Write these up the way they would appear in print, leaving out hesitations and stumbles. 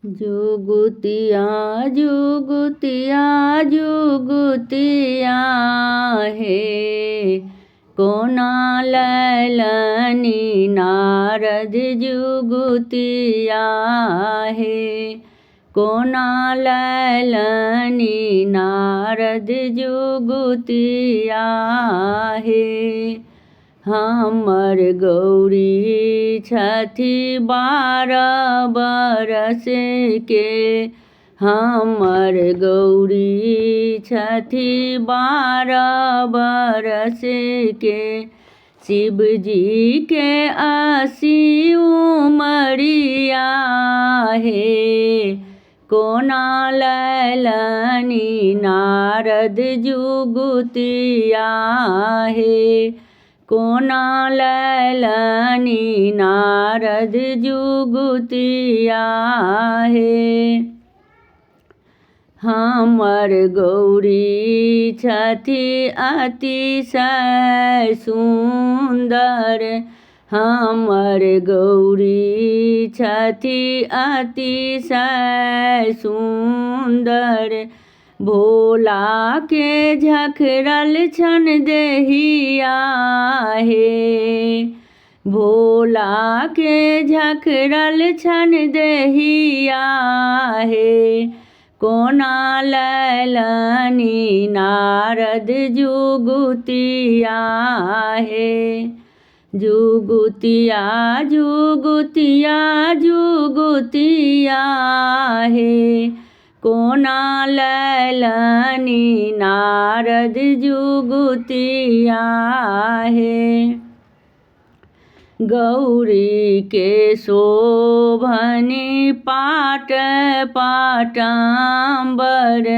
जुगुतिया जुगुतिया जुगुतिया हे कोना लैलनी नारद जुगुतिया हे कोना लैलनी नारद जुगुतिया हे हमर गौरी छथि 12 बरस के हमर गौरी छथि 12 बरस के शिव जी के 80 उमरिया हे कोना लैलनी नारद जुगुतिया हे कोना लैलनी नारद जुगुतिया हे हमर गौरी छथि अतिशय सुंदर हमर गौरी छथि अतिशय सुंदर भोला के झखरल छन देहिया हे भोला के झखरल छन देहिया हे कोना लैलनी नारद जुगुतिया हे जुगुतिया जुगुतिया जुगुतिया हे कोना लैलनी नारद जुगुतिया हे गौरी के शोभनी पाट पाटांबर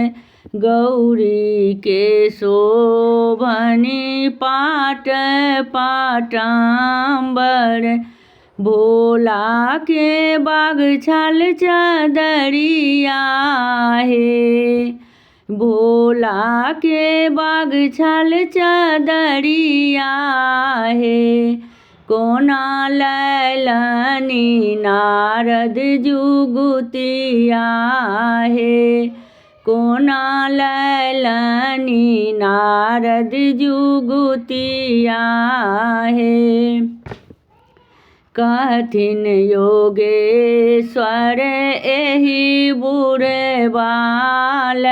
गौरी के शोभनी पाट पाटांबर भोला के बागछाल चदरिया हे भोला के बागछाल चदरिया हे कोना लैलनी नारद जुगुतिया हे कोना लैलनी नारद जुगुतिया हे कहथिन योगेश्वर एहि बुरे बाल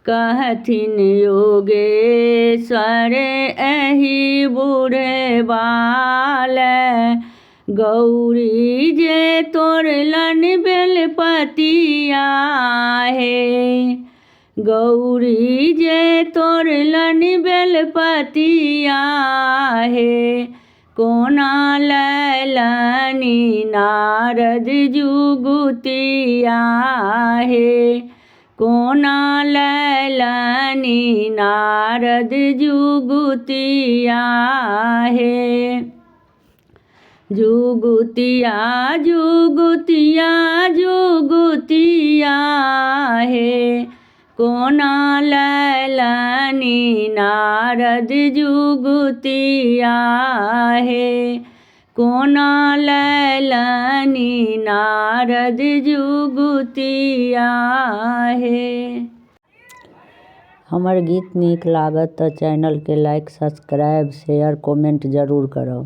कहथिन योगेश्वर एहि बुरे बाल गौरी जे तोड़लन बेलपतिया हे गौरी जे तोड़लन बेलपतिया हे कोना लैलनी नारद जुगुतिया हे कोना लैलनी नारद जुगुतिया हे जुगुतिया जुगुतिया जुगुतिया हे कोना लैलनी नारद जुगुतिया हे कोना लैलनी नारद जुगुतिया हे हमर गीत नीक लागत तो चैनल के लाइक सब्सक्राइब शेयर कमेंट जरूर करो।